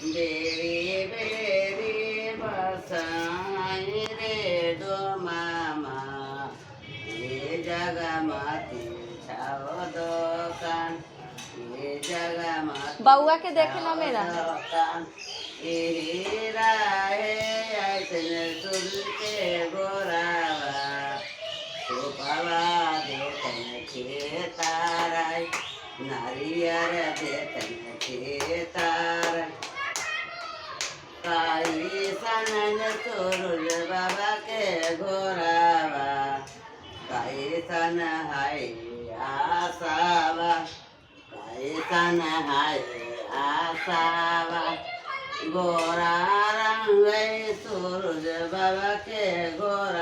berry berry बसाई रे दो मामा ये जगह माती छाओ दुकान ये जगह माती बउआ के देखे ना मेरा दुकान हीरा है ऐसने सुन के गोरावा सुपावा देखन खेताराय नारियर देखन खेताराय काई सनन सूरज बाबा के गोरावा काई सन हाय आसावा काई सन हाय आसावा गोरा रंग सूरज बाबा के गोरा